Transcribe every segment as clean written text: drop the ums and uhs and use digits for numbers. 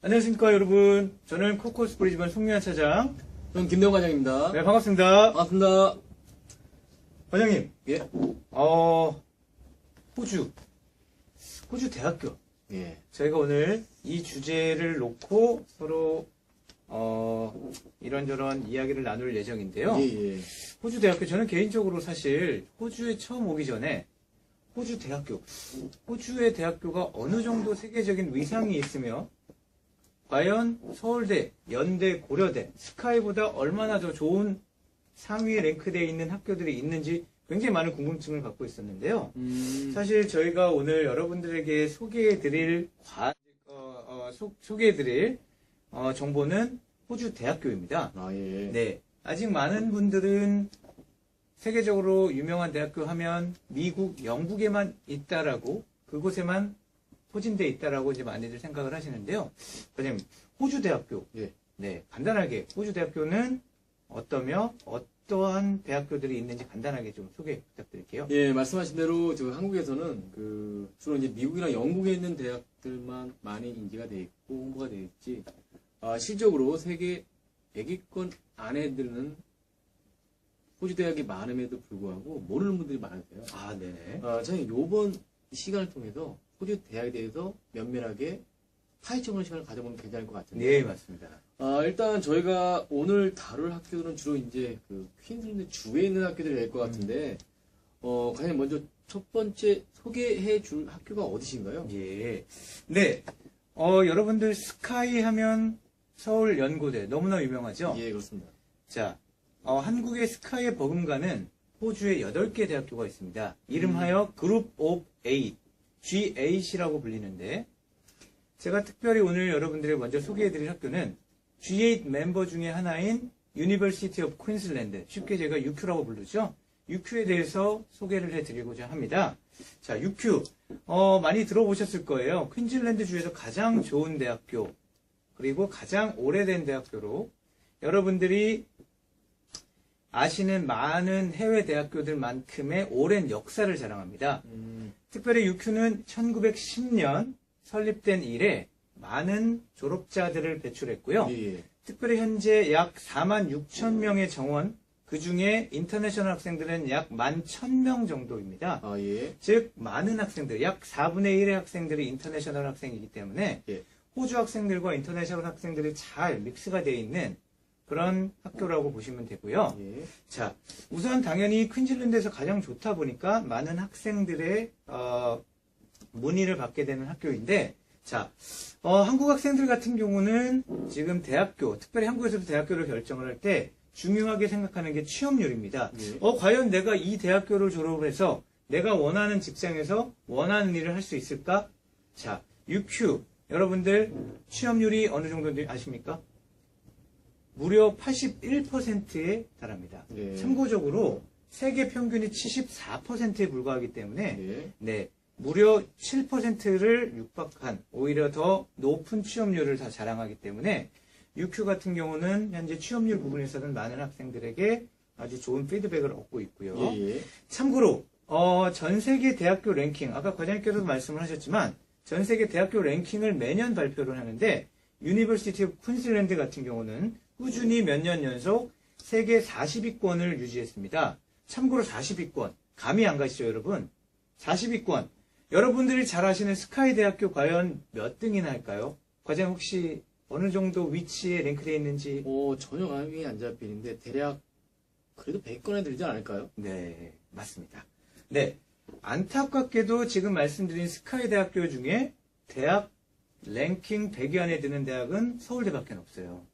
안녕하십니까 여러분. 저는 코코스 브리즈번 송미환 차장. 저는 김대웅 과장입니다. 네, 반갑습니다. 반갑습니다. 과장님, 예. 호주 대학교. 예. 저희가 오늘 이 주제를 놓고 서로 이런저런 이야기를 나눌 예정인데요. 예. 호주 대학교, 저는 개인적으로 사실 호주에 처음 오기 전에 호주의 대학교가 어느 정도 세계적인 위상이 있으며 과연 서울대, 연대, 고려대, 스카이보다 얼마나 더 좋은 상위에 랭크되어 있는 학교들이 있는지 굉장히 많은 궁금증을 갖고 있었는데요. 사실 저희가 오늘 여러분들에게 소개해드릴 정보는 호주 대학교입니다. 아, 예. 네, 아직 많은 분들은 세계적으로 유명한 대학교 하면 미국, 영국에만 있다라고, 그곳에만 포진되어 있다라고 이제 많이들 생각을 하시는데요. 과장님, 호주 대학교. 예. 네, 간단하게 호주 대학교는 어떠한 대학교들이 있는지 간단하게 좀 소개 부탁드릴게요. 예, 말씀하신 대로 저 한국에서는 주로 이제 미국이나 영국에 있는 대학들만 많이 인지가 돼 있고 홍보가 돼 있지. 실적으로 세계 100위권 안에 드는 호주 대학이 많음에도 불구하고 모르는 분들이 많으세요. 아, 네네. 저는 이번 시간을 통해서 호주 대학에 대해서 면밀하게 파헤쳐보는 시간을 가져보면 괜찮을 것 같은데. 네, 맞습니다. 일단 저희가 오늘 다룰 학교들은 주로 이제 퀸즐랜드 주에 있는 학교들이 될 것 같은데, 과장님 먼저 첫 번째 소개해 줄 학교가 어디신가요? 예. 네. 여러분들 스카이 하면 서울 연고대 너무나 유명하죠? 예, 그렇습니다. 자, 한국의 스카이에 버금가는 호주에 8개 대학교가 있습니다. 이름하여 그룹 오브 8, G8이라고 불리는데, 제가 특별히 오늘 여러분들에게 먼저 소개해드릴 학교는 G8 멤버 중에 하나인 University of Queensland, 쉽게 제가 UQ라고 부르죠. UQ에 대해서 소개를 해드리고자 합니다. 자, UQ, 많이 들어보셨을 거예요. 퀸즐랜드 주에서 가장 좋은 대학교, 그리고 가장 오래된 대학교로 여러분들이 아시는 많은 해외 대학교들만큼의 오랜 역사를 자랑합니다. 특별히 UQ는 1910년 설립된 이래 많은 졸업자들을 배출했고요. 예. 특별히 현재 약 4만 6천 명의 정원, 그 중에 인터내셔널 학생들은 약 11,000명 정도입니다. 아, 예. 즉 많은 학생들, 약 4분의 1의 학생들이 인터내셔널 학생이기 때문에 예. 호주 학생들과 인터내셔널 학생들이 잘 믹스가 되어 있는 그런 학교라고 보시면 되고요. 예. 자, 우선 당연히 퀸즐랜드에서 가장 좋다 보니까 많은 학생들의 문의를 받게 되는 학교인데, 자, 한국 학생들 같은 경우는 지금 대학교, 특별히 한국에서도 대학교를 결정을 할 때 중요하게 생각하는 게 취업률입니다. 예. 과연 내가 이 대학교를 졸업을 해서 내가 원하는 직장에서 원하는 일을 할 수 있을까? 자, UQ, 여러분들 취업률이 어느 정도인지 아십니까? 무려 81%에 달합니다. 예. 참고적으로 세계 평균이 74%에 불과하기 때문에 예. 네, 무려 7%를 육박한 오히려 더 높은 취업률을 다 자랑하기 때문에 UQ 같은 경우는 현재 취업률 부분에서는 많은 학생들에게 아주 좋은 피드백을 얻고 있고요. 예. 참고로 전 세계 대학교 랭킹, 아까 과장님께서도 말씀을 하셨지만 전 세계 대학교 랭킹을 매년 발표를 하는데 유니버시티 오브 퀸즐랜드 같은 경우는 꾸준히 몇 년 연속 세계 40위권을 유지했습니다. 참고로 40위권, 감이 안 가시죠, 여러분? 40위권. 여러분들이 잘 아시는 스카이 대학교 과연 몇 등이나 할까요? 과장 혹시 어느 정도 위치에 랭크되어 있는지? 전혀 감이 안 잡히는데 대략 그래도 100건에 들지 않을까요? 네, 맞습니다. 네, 안타깝게도 지금 말씀드린 스카이 대학교 중에 대학 랭킹 100위 안에 드는 대학은 서울대밖에 없어요.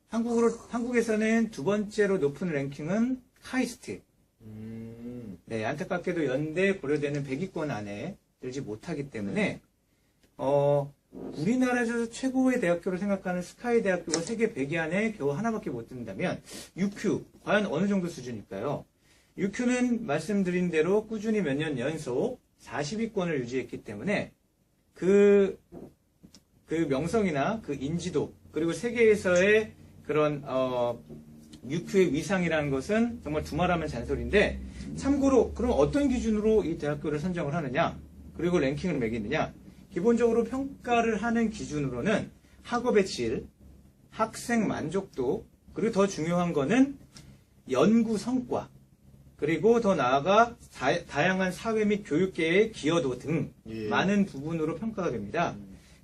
한국에서는 두 번째로 높은 랭킹은 카이스트. 네, 안타깝게도 연대, 고려대는 100위권 안에 들지 못하기 때문에, 우리나라에서 최고의 대학교로 생각하는 스카이 대학교가 세계 100위 안에 겨우 하나밖에 못 든다면, UQ, 과연 어느 정도 수준일까요? UQ는 말씀드린 대로 꾸준히 몇 년 연속 40위권을 유지했기 때문에, 그 명성이나 그 인지도, 그리고 세계에서의 그런, UQ의 위상이라는 것은 정말 두말하면 잔소리인데, 참고로 그럼 어떤 기준으로 이 대학교를 선정을 하느냐, 그리고 랭킹을 매기느냐. 기본적으로 평가를 하는 기준으로는 학업의 질, 학생 만족도, 그리고 더 중요한 거는 연구 성과, 그리고 더 나아가 다양한 사회 및 교육계의 기여도 등 예. 많은 부분으로 평가가 됩니다.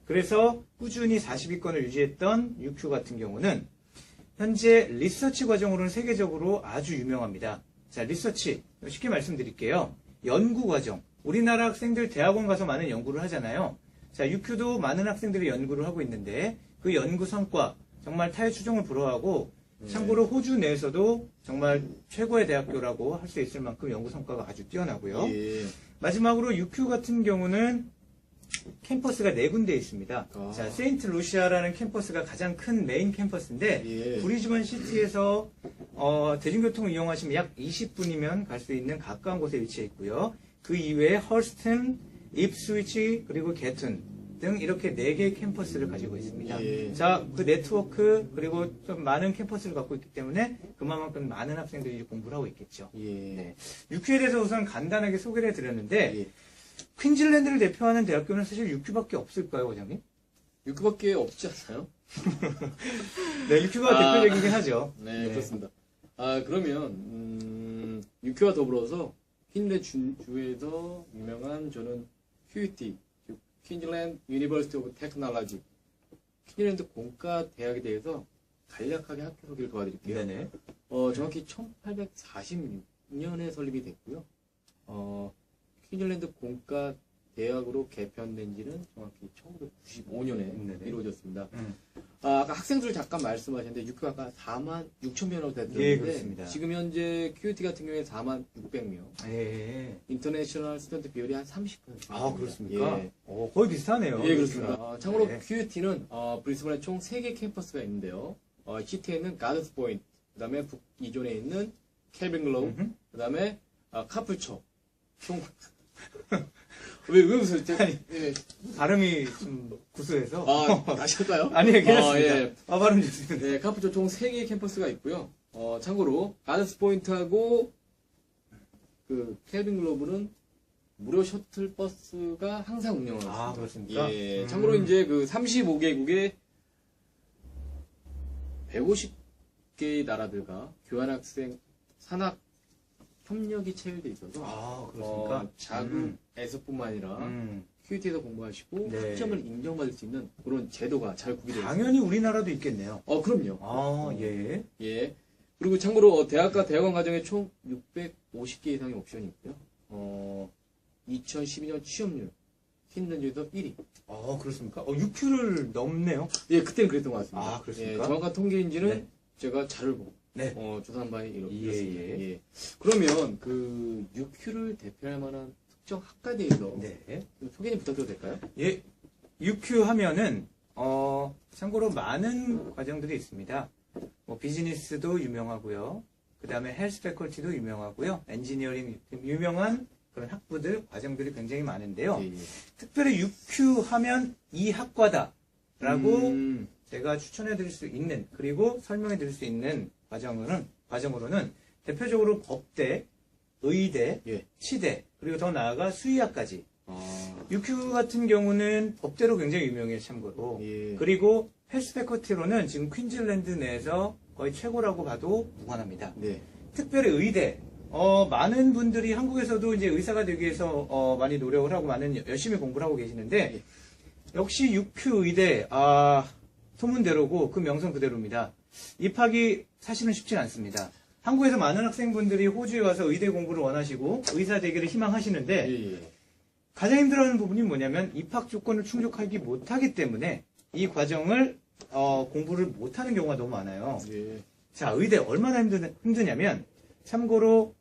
그래서 꾸준히 40위권을 유지했던 UQ 같은 경우는 현재 리서치 과정으로는 세계적으로 아주 유명합니다. 자, 리서치 쉽게 말씀드릴게요. 연구 과정. 우리나라 학생들 대학원 가서 많은 연구를 하잖아요. 자, UQ도 많은 학생들이 연구를 하고 있는데 그 연구 성과 정말 타의 추종을 불허하고, 참고로 호주 내에서도 정말 최고의 대학교라고 할 수 있을 만큼 연구 성과가 아주 뛰어나고요. 예. 마지막으로 UQ 같은 경우는 캠퍼스가 4군데 있습니다. 아. 자, 세인트 루시아라는 캠퍼스가 가장 큰 메인 캠퍼스인데, 예. 브리즈번 시티에서 대중교통을 이용하시면 약 20분이면 갈 수 있는 가까운 곳에 위치해 있고요. 그 이외에 헐스튼, 입스위치, 그리고 개튼 등 이렇게 4개의 캠퍼스를 가지고 있습니다. 예. 자, 그 네트워크, 그리고 좀 많은 캠퍼스를 갖고 있기 때문에 그만큼 많은 학생들이 공부를 하고 있겠죠. 예. 네. UQ에 대해서 우선 간단하게 소개를 해드렸는데, 예. 퀸즐랜드를 대표하는 대학교는 사실 UQ밖에 없을까요, 과장님? UQ밖에 없지 않나요? 네, UQ가 대표적이긴 하죠. 네, 그렇습니다. 그러면 UQ와 더불어서 퀸즐랜드 주에서 유명한 저는 QUT, 퀸즐랜드 유니버시티 오브 테크놀로지, 퀸즐랜드 공과 대학에 대해서 간략하게 학교 소개를 도와드릴게요. 네네. 정확히 1846년에 설립이 됐고요. 퀸즐랜드 공과 대학으로 개편된 지는 정확히 1995년에 네네. 이루어졌습니다. 아까 학생수를 잠깐 말씀하셨는데, UQ 아까 4만 6천 명이라고 예, 됐는데, 그렇습니다. 지금 현재 QUT 같은 경우에 4만 600명, 예. 인터내셔널 스튜던트 비율이 한 30%. 아, 그렇습니까? 예. 거의 비슷하네요. 예, 그렇습니다. 참고로 네. QUT는 브리스번에 총 3개 캠퍼스가 있는데요. 시티에 있는 가드스 포인트, 그 다음에 북이존에 있는 켈빈 글로우, 그 다음에 카프초. 총 왜 웃으셨죠? 예. 발음이 좀 구수해서. 다시 할까요? 아니요, 괜찮습니다. 예. 발음 좋습니다. 네, 카프초 총 3개의 캠퍼스가 있고요. 참고로, 가드스 포인트하고, 켈빈 글로브는 무료 셔틀 버스가 항상 운영하고 있습니다. 아, 그렇습니까? 예. 참고로 이제 35개국의 150개의 나라들과 교환학생 산학 협력이 체결돼 있어서 아, 그렇습니까? 자국에서뿐만 아니라 QUT에서 공부하시고 네. 학점을 인정받을 수 있는 그런 제도가 잘 구비되어 있습니다. 당연히 우리나라도 있겠네요. 그럼요. 아, 예. 예. 그리고 참고로 대학과 대학원 과정에 총 650개 이상의 옵션이 있고요. 2012년 취업률 퀸즐랜드에서 1위. 아, 그렇습니까? 6Q를 넘네요. 예, 그때는 그랬던 것 같습니다. 아, 그렇습니까? 예, 정확한 통계인지는 네. 제가 자료를 보고 네. 조사한 바에 이렇습니다. 예. 예. 그러면 UQ를 대표할 만한 특정 학과에 대해서 네. 좀 소개 좀 부탁드려도 될까요? 예. UQ 하면은, 참고로 많은 과정들이 있습니다. 뭐, 비즈니스도 유명하고요. 그 다음에 헬스 패컬티도 유명하고요. 엔지니어링 유명한 그런 학부들, 과정들이 굉장히 많은데요. 예, 예. 특별히 UQ 하면 이 학과다라고 음, 제가 추천해 드릴 수 있는, 그리고 설명해 드릴 수 있는 과정으로는 대표적으로 법대, 의대, 예. 치대, 그리고 더 나아가 수의학까지. 아, UQ 같은 경우는 법대로 굉장히 유명해요, 참고로. 예. 그리고 헬스 패커티로는 지금 퀸즐랜드 내에서 거의 최고라고 봐도 무관합니다. 네. 특별히 의대. 많은 분들이 한국에서도 이제 의사가 되기 위해서 많이 노력을 하고 열심히 공부를 하고 계시는데, 예. 역시 UQ 의대, 소문대로고 그 명성 그대로입니다. 입학이 사실은 쉽진 않습니다. 한국에서 많은 학생분들이 호주에 와서 의대 공부를 원하시고 의사 되기를 희망하시는데, 예, 예. 가장 힘들어하는 부분이 뭐냐면 입학 조건을 충족하기 못하기 때문에 이 과정을 공부를 못하는 경우가 너무 많아요. 예. 자, 의대 얼마나 힘드냐면, 참고로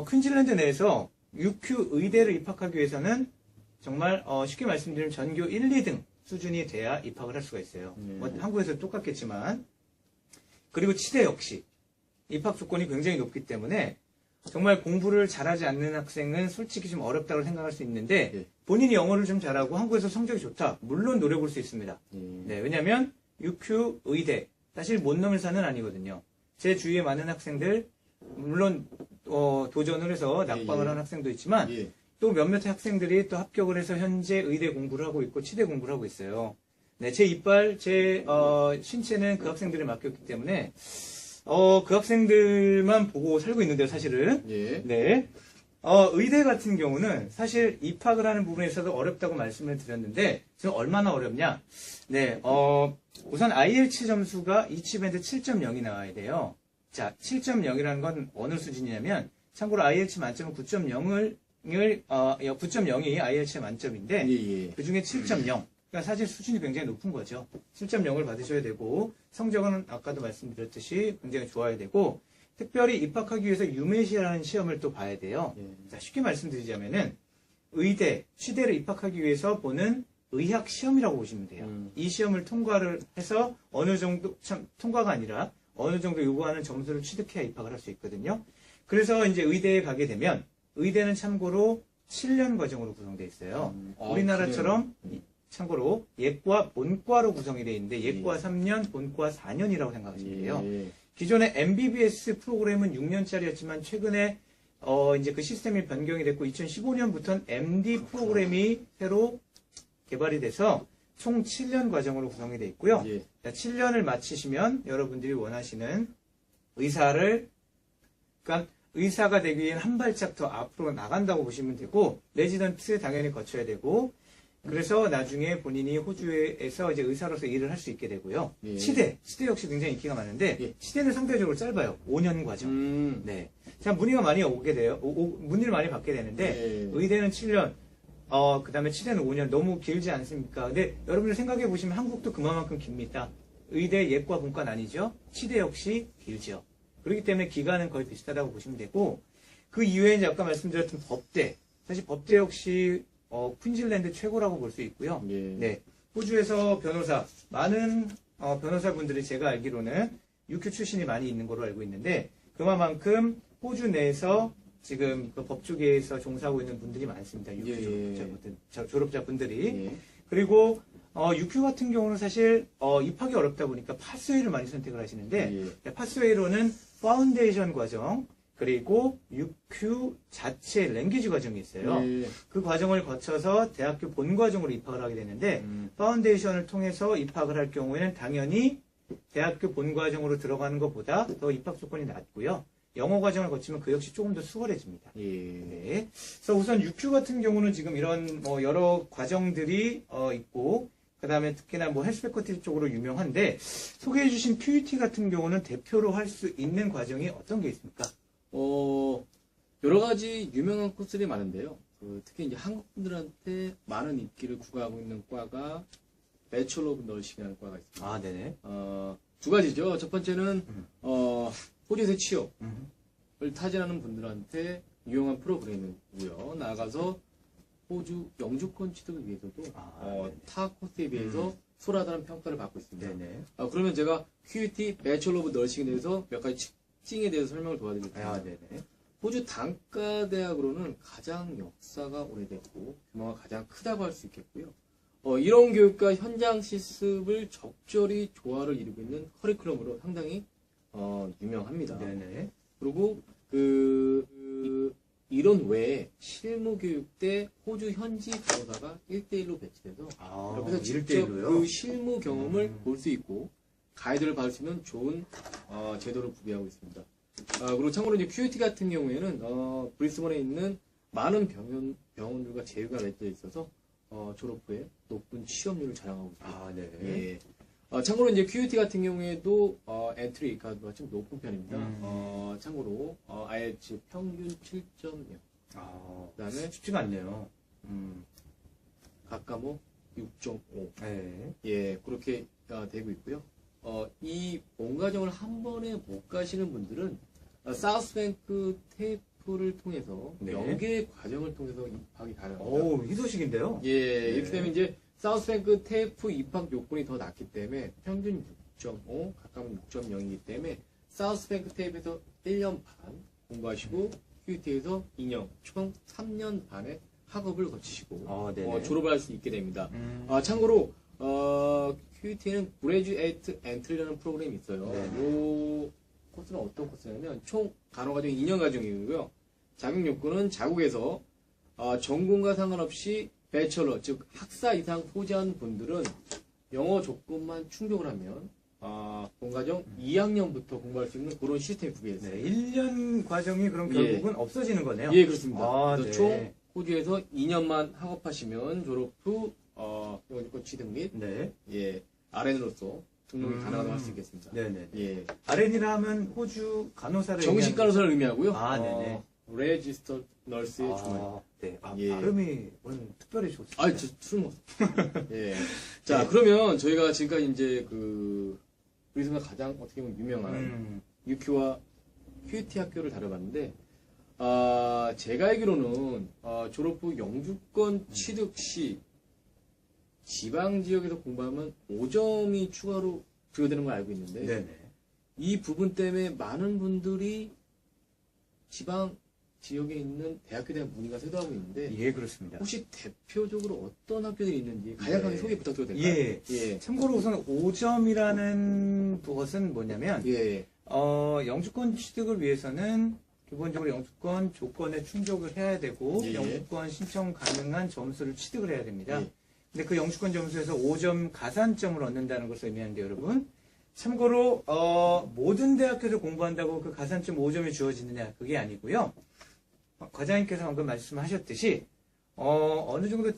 퀸즐랜드 내에서 UQ 의대를 입학하기 위해서는 정말 쉽게 말씀드리면 전교 1, 2등 수준이 돼야 입학을 할 수가 있어요. 뭐 한국에서 똑같겠지만. 그리고 치대 역시 입학 조건이 굉장히 높기 때문에 정말 공부를 잘하지 않는 학생은 솔직히 좀 어렵다고 생각할 수 있는데, 예. 본인이 영어를 좀 잘하고 한국에서 성적이 좋다. 물론 노려볼 수 있습니다. 예. 네, 왜냐면 UQ 의대 사실 못 넘을 산은 아니거든요. 제 주위에 많은 학생들, 물론, 도전을 해서 낙방을 예. 한 학생도 있지만, 예. 또 몇몇 학생들이 또 합격을 해서 현재 의대 공부를 하고 있고, 치대 공부를 하고 있어요. 네, 제 이빨, 제, 신체는 그 학생들에 맡겼기 때문에, 그 학생들만 보고 살고 있는데요, 사실은. 예. 네. 의대 같은 경우는 사실 입학을 하는 부분에 있어서 어렵다고 말씀을 드렸는데, 지금 얼마나 어렵냐? 네, 우선 IELTS 점수가 이치밴드 7.0이 나와야 돼요. 자, 7.0이라는 건 어느 수준이냐면, 참고로 IELTS 만점은 9.0이 IELTS 만점인데, 예. 예. 그 중에 7.0. 그러니까 사실 수준이 굉장히 높은 거죠. 7.0을 받으셔야 되고, 성적은 아까도 말씀드렸듯이 굉장히 좋아야 되고, 특별히 입학하기 위해서 유메시라는 시험을 또 봐야 돼요. 예. 자, 쉽게 말씀드리자면은, 의대, 치대를 입학하기 위해서 보는 의학 시험이라고 보시면 돼요. 이 시험을 통과를 해서 어느 정도, 통과가 아니라 어느 정도 요구하는 점수를 취득해야 입학을 할 수 있거든요. 그래서 이제 의대에 가게 되면, 의대는 참고로 7년 과정으로 구성되어 있어요. 우리나라처럼 참고로 예과, 본과로 구성이 되어 있는데 예과 3년, 본과 4년이라고 생각하시면 돼요. 예. 기존의 MBBS 프로그램은 6년짜리였지만 최근에 이제 그 시스템이 변경이 됐고 2015년부터는 MD 프로그램이 새로 개발이 돼서 총 7년 과정으로 구성이 되어 있고요. 예. 자, 7년을 마치시면 여러분들이 원하시는 의사를, 그러니까 의사가 되기 위해 한 발짝 더 앞으로 나간다고 보시면 되고, 레지던트 당연히 거쳐야 되고, 그래서 나중에 본인이 호주에서 이제 의사로서 일을 할 수 있게 되고요. 예. 치대 역시 굉장히 인기가 많은데, 예. 치대는 상대적으로 짧아요. 5년 과정. 네. 참 문의가 많이 오게 돼요. 문의를 많이 받게 되는데, 예. 의대는 7년, 그 다음에 치대는 5년. 너무 길지 않습니까? 근데 여러분들 생각해 보시면 한국도 그만큼 깁니다. 의대, 예과, 본과는 아니죠? 치대 역시 길죠. 그렇기 때문에 기간은 거의 비슷하다고 보시면 되고, 그 이외에 이제 아까 말씀드렸던 법대. 사실 법대 역시, 퀸즐랜드 최고라고 볼 수 있고요. 예. 네. 호주에서 변호사, 많은, 변호사분들이 제가 알기로는 UQ 출신이 많이 있는 걸로 알고 있는데, 그만큼 호주 내에서 지금 그 법조계에서 종사하고 있는 분들이 많습니다. UQ 예. 졸업자분들이. 예. 그리고 UQ 같은 경우는 사실 입학이 어렵다 보니까 파스웨이를 많이 선택을 하시는데 예. 파스웨이로는 파운데이션 과정 그리고 UQ 자체 랭귀지 과정이 있어요. 예. 그 과정을 거쳐서 대학교 본 과정으로 입학을 하게 되는데 파운데이션을 통해서 입학을 할 경우에는 당연히 대학교 본 과정으로 들어가는 것보다 더 입학 조건이 낮고요. 영어 과정을 거치면 그 역시 조금 더 수월해집니다. 예. 네. 그래서 우선 UQ 같은 경우는 지금 이런 여러 과정들이 있고, 그 다음에 특히나 헬스 패커티 쪽으로 유명한데, 소개해주신 QUT 같은 경우는 대표로 할 수 있는 과정이 어떤 게 있습니까? 여러 가지 유명한 코스들이 많은데요. 특히 이제 한국 분들한테 많은 인기를 구가하고 있는 과가 배철러 오브 너싱이라는 과가 있습니다. 아, 네네. 두 가지죠. 첫 번째는 호주에서 취업을 음. 타진하는 분들한테 유용한 프로그램이고요. 나아가서 호주 영주권 취득을 위해서도 네네. 타 코스에 비해서 소홀하다는 평가를 받고 있습니다. 네네. 그러면 제가 QUT 배철러 오브 너싱에 대해서 몇 가지 특징에 대해서 설명을 도와드리겠습니다. 아, 네네. 호주 단과대학으로는 가장 역사가 오래됐고 규모가 가장 크다고 할 수 있겠고요. 이런 교육과 현장 실습을 적절히 조화를 이루고 있는 커리큘럼으로 상당히 유명합니다. 네네. 그리고 이런 외에 실무 교육 때 호주 현지 변호사가 1대1로 배치돼서 옆에서 직접 1대1로요? 그 실무 경험을 볼 수 있고 가이드를 받을 수 있는 좋은 제도를 구비하고 있습니다. 그리고 참고로 이제 QUT 같은 경우에는 브리스번에 있는 많은 병원들과 제휴가 맺혀 있어서 졸업 후에 높은 취업률을 자랑하고 있습니다. 아, 네. 예. 참고로 이제 QUT 같은 경우에도 엔트리 가드가 좀 높은 편입니다. 참고로 IELTS 평균 7.0. 그다음에 쉽지가 않네요. 각 과목 6.5. 네. 예, 그렇게 되고 있고요. 이 본과정을 한 번에 못 가시는 분들은 사우스뱅크 테이프를 통해서 네. 연계 과정을 통해서 입학이 가능합니다. 오, 희소식인데요? 예, 이렇게 되면 이제 사우스뱅크 테이프 입학 요건이 더 낮기 때문에 평균 6.5, 각각은 6.0이기 때문에 사우스뱅크 테이프에서 1년 반 공부하시고 QUT에서 2년, 총 3년 반의 학업을 거치시고 네네. 졸업을 할 수 있게 됩니다. 참고로 QUT는 Graduate Entry라는 프로그램이 있어요. 네. 요 코스는 어떤 코스냐면 총 간호과정이 2년 과정이고요. 자격 요건은 자국에서 전공과 상관없이 배철러 즉 학사 이상 소지한 분들은 영어 조건만 충족을 하면 본과정 2학년부터 공부할 수 있는 그런 시스템이 구비했어요. 네, 1년 과정이 그럼 예. 결국은 없어지는 거네요. 예, 그렇습니다. 아, 그래서 네. 총 호주에서 2년만 학업하시면 졸업 후 영어 조건 취득 및 네. RN으로서 등록이 가능하다고 할 수 있겠습니다. 네네. 예. RN이라 하면 호주 간호사를 정식 간호사를 의미하고요. 아, 네네. 레지스터 널스의 중원. 네. 예. 발음이 오늘 특별히 좋습니다. 아, 술 먹. 예. 자, 그러면 저희가 지금까지 이제 브리스번에서 가장 어떻게 보면 유명한 UQ와 QT 학교를 다뤄봤는데, 제가 알기로는 졸업 후 영주권 취득 시 지방 지역에서 공부하면 5점이 추가로 부여되는 걸 알고 있는데, 네네. 이 부분 때문에 많은 분들이 지방 지역에 있는 대학교에 대한 문의가 쇄도하고 있는데, 예, 그렇습니다. 혹시 대표적으로 어떤 학교들이 있는지 간략하게 네. 소개 부탁드려도 될까요? 예. 예. 참고로 우선 5점이라는 것은 뭐냐면, 예. 영주권 취득을 위해서는 기본적으로 영주권 조건에 충족을 해야 되고, 예. 영주권 신청 가능한 점수를 취득을 해야 됩니다. 예. 근데 그 영주권 점수에서 5점 가산점을 얻는다는 것을 의미하는데, 여러분. 참고로, 모든 대학교에서 공부한다고 그 가산점 5점이 주어지느냐, 그게 아니고요. 과장님께서 방금 말씀하셨듯이, 어느 정도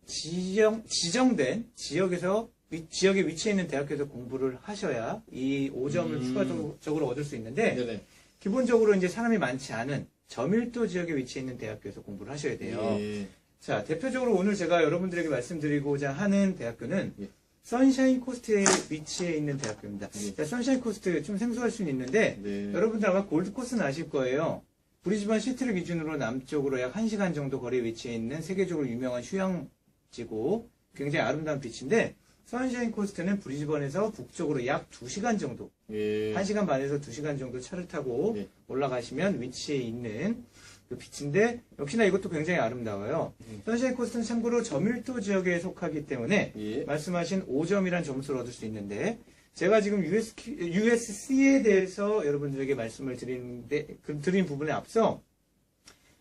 지정된 지역에서, 지역에 위치해 있는 대학교에서 공부를 하셔야 이 5점을 추가적으로 얻을 수 있는데, 네네. 기본적으로 이제 사람이 많지 않은 저밀도 지역에 위치해 있는 대학교에서 공부를 하셔야 돼요. 예. 자, 대표적으로 오늘 제가 여러분들에게 말씀드리고자 하는 대학교는 예. 선샤인 코스트에 위치해 있는 대학교입니다. 예. 자, 선샤인 코스트 좀 생소할 수는 있는데, 네. 여러분들 아마 골드코스는 아실 거예요. 브리즈번 시티를 기준으로 남쪽으로 약 1시간 정도 거리에 위치해 있는 세계적으로 유명한 휴양지고 굉장히 아름다운 비치인데, 선샤인 코스트는 브리즈번에서 북쪽으로 약 2시간 정도, 예. 1시간 반에서 2시간 정도 차를 타고 예. 올라가시면 위치해 있는 그 비치인데, 역시나 이것도 굉장히 아름다워요. 선샤인 코스트는 참고로 저밀도 지역에 속하기 때문에 예. 말씀하신 5점이란 점수를 얻을 수 있는데, 제가 지금 USC에 대해서 여러분들에게 말씀을 드린 부분에 앞서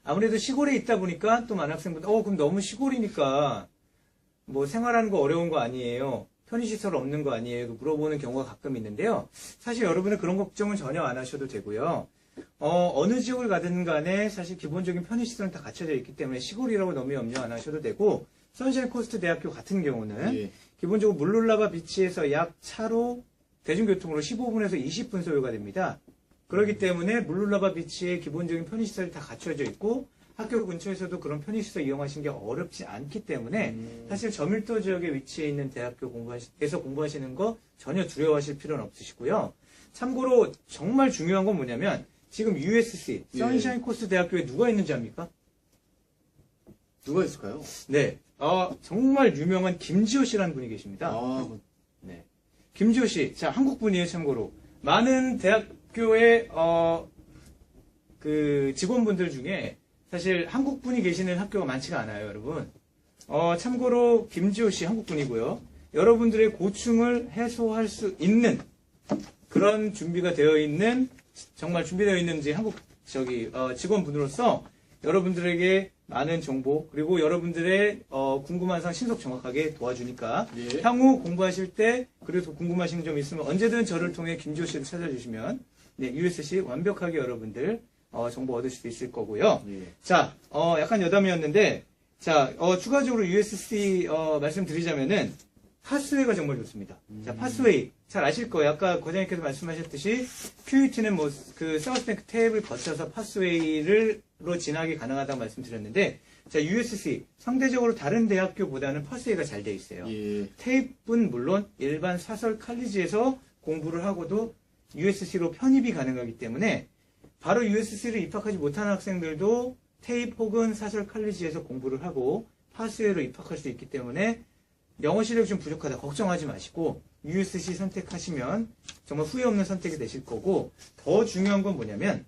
아무래도 시골에 있다 보니까 또 많은 학생분들, 그럼 너무 시골이니까 뭐 생활하는 거 어려운 거 아니에요? 편의시설 없는 거 아니에요? 물어보는 경우가 가끔 있는데요. 사실 여러분은 그런 걱정은 전혀 안 하셔도 되고요. 어느 지역을 가든 간에 사실 기본적인 편의시설은 다 갖춰져 있기 때문에 시골이라고 너무 염려 안 하셔도 되고, 선샤인 코스트 대학교 같은 경우는 예. 기본적으로 물룰라바 비치에서 약 차로 대중교통으로 15분에서 20분 소요가 됩니다. 그렇기 때문에 물룰라바 비치에 기본적인 편의시설이 다 갖춰져 있고, 학교 근처에서도 그런 편의시설 이용하시는 게 어렵지 않기 때문에 사실 저밀도 지역에 위치해 있는 대학교 공부하시는 거 전혀 두려워하실 필요는 없으시고요. 참고로 정말 중요한 건 뭐냐면, 지금 USC, 예. 선샤인 코스트 대학교에 누가 있는지 압니까? 누가 있을까요? 네. 정말 유명한 김지호 씨라는 분이 계십니다. 네. 김지호 씨. 자, 한국 분이에요, 참고로. 많은 대학교의, 그 직원분들 중에 사실 한국 분이 계시는 학교가 많지가 않아요, 여러분. 참고로 김지호 씨 한국 분이고요. 여러분들의 고충을 해소할 수 있는 그런 준비가 되어 있는, 정말 준비되어 있는 이제 한국 직원분으로서 여러분들에게 많은 정보, 그리고 여러분들의 궁금한 사항 신속 정확하게 도와주니까 예. 향후 공부하실 때 그래도 궁금하신 점 있으면 언제든 저를 통해 김지호 씨를 찾아주시면 USC 완벽하게 여러분들 정보 얻으실 수 있을 거고요. 예. 자, 약간 여담이었는데, 자, 추가적으로 USC 말씀드리자면은 파스웨이가 정말 좋습니다. 자, 파스웨이 잘 아실 거예요. 아까 과장님께서 말씀하셨듯이 QUT는 뭐 그 사우스뱅크 탭을 거쳐서 파스웨이로 진학이 가능하다고 말씀드렸는데, 자, USC 상대적으로 다른 대학교보다는 파스웨이가 잘 돼 있어요. 예. 테이프는 물론 일반 사설 칼리지에서 공부를 하고도 USC로 편입이 가능하기 때문에 바로 USC를 입학하지 못한 학생들도 테이프 혹은 사설 칼리지에서 공부를 하고 파스웨이로 입학할 수 있기 때문에 영어 실력이 좀 부족하다 걱정하지 마시고 USC 선택하시면 정말 후회 없는 선택이 되실 거고, 더 중요한 건 뭐냐면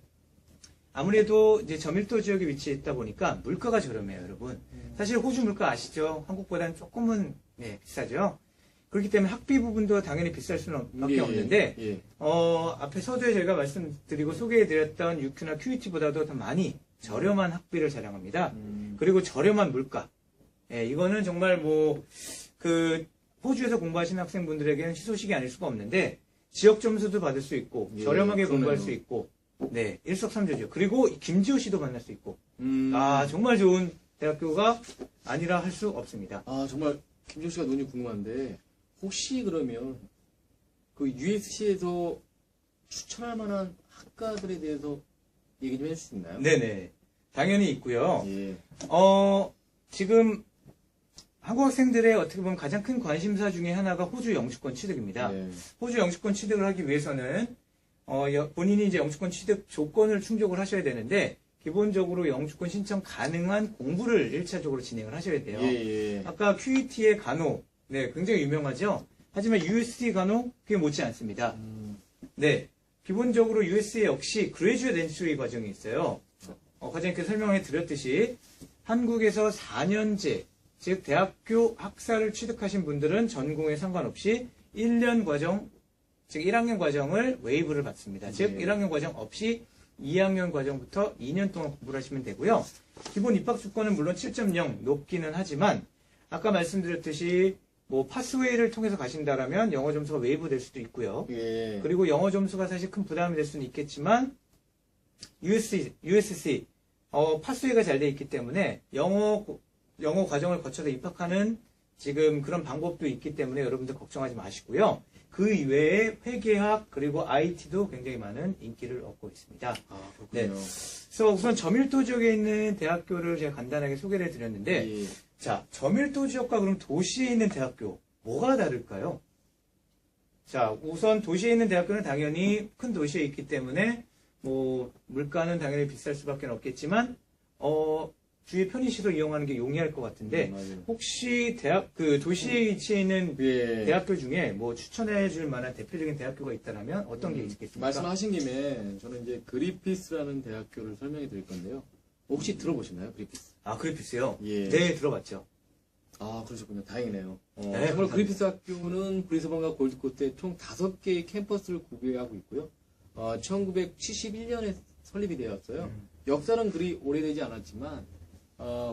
아무래도 이제 저밀도 지역에 위치해 있다 보니까 물가가 저렴해요, 여러분. 사실 호주 물가 아시죠? 한국보다는 조금은 비싸죠. 그렇기 때문에 학비 부분도 당연히 비쌀 수는 밖에 예, 없는데, 예. 앞에 서두에 저희가 말씀드리고 소개해드렸던 UQ나 QET보다도 더 많이 저렴한 학비를 자랑합니다. 그리고 저렴한 물가. 예, 이거는 정말 호주에서 공부하시는 학생분들에게는 희소식이 아닐 수가 없는데, 지역 점수도 받을 수 있고, 예, 저렴하게 공부할 그러네요. 수 있고, 네, 일석삼조죠. 그리고 김지호 씨도 만날 수 있고, 아, 정말 좋은 대학교가 아니라 할 수 없습니다. 정말 김지호 씨가 눈이 궁금한데 혹시 그러면 그 USC에서 추천할 만한 학과들에 대해서 얘기 좀 해줄 수 있나요? 네네. 당연히 있고요. 예. 지금 한국 학생들의 어떻게 보면 가장 큰 관심사 중에 하나가 호주 영주권 취득입니다. 예. 호주 영주권 취득을 하기 위해서는 본인이 이제 영주권 취득 조건을 충족을 하셔야 되는데 기본적으로 영주권 신청 가능한 공부를 1차적으로 진행을 하셔야 돼요. 예. 아까 QET의 간호, 네, 굉장히 유명하죠. 하지만 USC 간호 그게 못지 않습니다. 네, 기본적으로 USC 역시 그레주에이트 엔트리 과정이 있어요. 과장님께 설명해 드렸듯이 한국에서 4년제, 즉 대학교 학사를 취득하신 분들은 전공에 상관없이 1년 과정, 즉 1학년 과정을 웨이브를 받습니다. 즉 네. 1학년 과정 없이 2학년 과정부터 2년 동안 공부를 하시면 되고요. 기본 입학 조건은 물론 7.0 높기는 하지만 아까 말씀드렸듯이 파스웨이를 통해서 가신다라면 영어 점수가 웨이브 될 수도 있고요. 예. 그리고 영어 점수가 사실 큰 부담이 될 수는 있겠지만 USC 파스웨이가 잘 돼 있기 때문에 영어 과정을 거쳐서 입학하는 지금 그런 방법도 있기 때문에 여러분들 걱정하지 마시고요. 그 이외에 회계학 그리고 IT도 굉장히 많은 인기를 얻고 있습니다. 그렇군요. 네. 그래서 우선 저밀도 지역에 있는 대학교를 제가 간단하게 소개를 해드렸는데 예. 자, 저밀도 지역과 그럼 도시에 있는 대학교 뭐가 다를까요? 자, 우선 도시에 있는 대학교는 당연히 큰 도시에 있기 때문에 물가는 당연히 비쌀 수밖에 없겠지만 주위 편의시설 이용하는 게 용이할 것 같은데 맞아요. 혹시 도시에 위치해 있는 예. 대학교 중에 추천해 줄 만한 대표적인 대학교가 있다면 어떤 게 있겠습니까? 말씀하신 김에 저는 이제 그리피스라는 대학교를 설명해 드릴 건데요. 혹시 들어보셨나요? 그리피스? 그리피스요? 예. 네, 들어봤죠. 그러셨군요. 다행이네요. 네, 정말 감사합니다. 그리피스 학교는 브리스번과 골드코스트에 총 5개의 캠퍼스를 구비하고 있고요. 1971년에 설립이 되었어요. 역사는 그리 오래되지 않았지만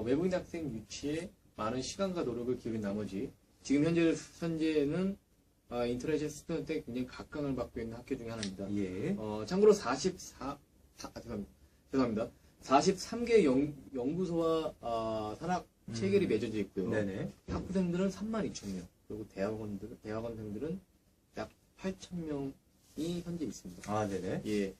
외국인 학생 유치에 많은 시간과 노력을 기울인 나머지 지금 현재는 인터내셔널 스튜던트 때 굉장히 각광을 받고 있는 학교 중에 하나입니다. 예. 참고로 43개 연구소와 산학 체계를 맺어져 있고요. 네네. 학부생들은 32,000명, 그리고 대학원생들은 약 8,000명이 현재 있습니다. 네네. 예.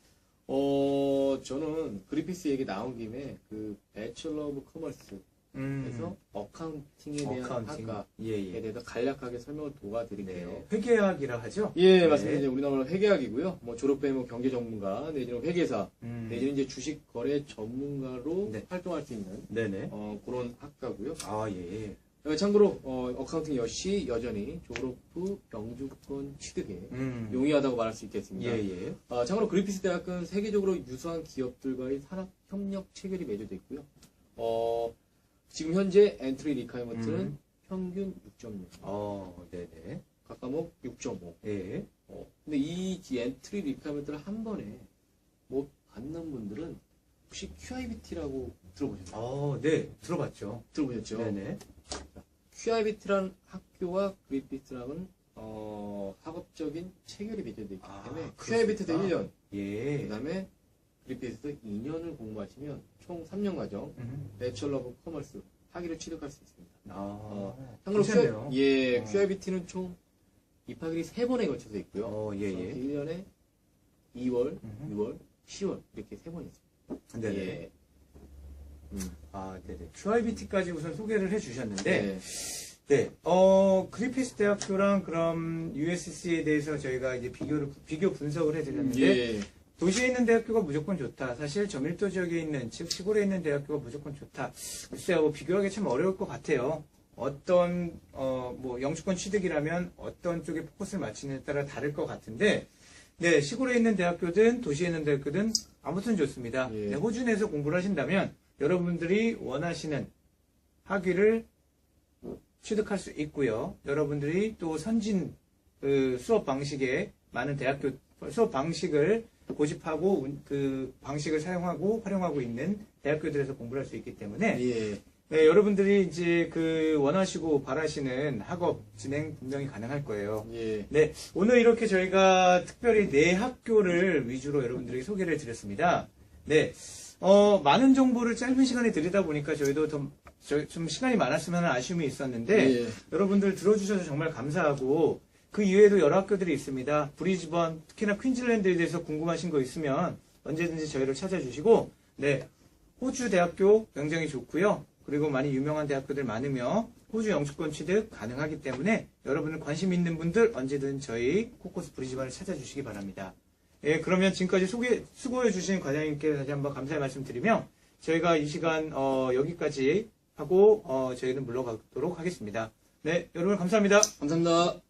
저는 그리피스 얘기 나온 김에 그 배철러 오브 커머스에서 어카운팅에 대한 학과에 예. 대해서 간략하게 설명을 도와드릴게요. 네. 회계학이라 하죠? 예, 네. 맞습니다. 이제 우리나라 회계학이고요. 졸업되면 경제 전문가, 내지는 회계사, 내지는 이제 주식 거래 전문가로 네. 활동할 수 있는 네네. 그런 학과고요. 예. 참고로 어카운팅 역시 여전히 졸업 후 영주권 취득에 용이하다고 말할 수 있겠습니다. 예. 참고로 그리피스 대학은 세계적으로 유수한 기업들과의 산학 협력 체결이 맺어져 있고요. 지금 현재 엔트리 리콰이먼트는 평균 6.6. 네네. 각 과목 6.5. 예. 근데 이 엔트리 리퀘어먼트를 한 번에 못 받는 분들은 혹시 QIBT라고 들어보셨나요? 네. 들어봤죠. 들어보셨죠? 네네. QIBT라는 학교와 그리피스랑은 학업적인 체결이 맺어져 있기 때문에 QIBT도 1년, 예. 그 다음에 그리피스도 2년을 공부하시면 총 3년 과정 배철러 오브 커머스 학위를 취득할 수 있습니다. 참고로 괜찮네요. QIBT는 총 입학일이 3번에 걸쳐서 있고요. 예. 1년에 2월, 6월, 10월 이렇게 3번 있습니다. 네네. 예. 네네. QIBT까지 우선 소개를 해주셨는데, 네. 그리피스 대학교랑 그럼 USC에 대해서 저희가 이제 비교 분석을 해드렸는데, 예. 도시에 있는 대학교가 무조건 좋다. 사실 저밀도 지역에 있는, 즉 시골에 있는 대학교가 무조건 좋다. 글쎄요, 비교하기 참 어려울 것 같아요. 어떤 영주권 취득이라면 어떤 쪽에 포커스를 맞추느냐에 따라 다를 것 같은데, 네, 시골에 있는 대학교든 도시에 있는 대학교든 아무튼 좋습니다. 예. 네, 호주 내에서 공부를 하신다면 여러분들이 원하시는 학위를 취득할 수 있고요. 여러분들이 또 선진 수업 방식의 많은 대학교 수업 방식을 고집하고 그 방식을 사용하고 활용하고 있는 대학교들에서 공부를 할 수 있기 때문에 예. 네, 여러분들이 이제 그 원하시고 바라시는 학업 진행 분명히 가능할 거예요. 예. 네, 오늘 이렇게 저희가 특별히 네 학교를 위주로 여러분들에게 소개를 드렸습니다. 네, 많은 정보를 짧은 시간에 드리다 보니까 저희도 좀 시간이 많았으면 하는 아쉬움이 있었는데 예. 여러분들 들어주셔서 정말 감사하고 그 이외에도 여러 학교들이 있습니다. 브리즈번, 특히나 퀸즐랜드에 대해서 궁금하신 거 있으면 언제든지 저희를 찾아주시고 네, 호주 대학교 굉장히 좋고요. 그리고 많이 유명한 대학교들 많으며 호주 영주권 취득 가능하기 때문에 여러분들 관심 있는 분들 언제든 저희 코코스 브리즈번을 찾아주시기 바랍니다. 예, 그러면 지금까지 수고해주신 과장님께 다시 한번 감사의 말씀 드리며 저희가 이 시간 여기까지 하고 저희는 물러가도록 하겠습니다. 네, 여러분 감사합니다. 감사합니다.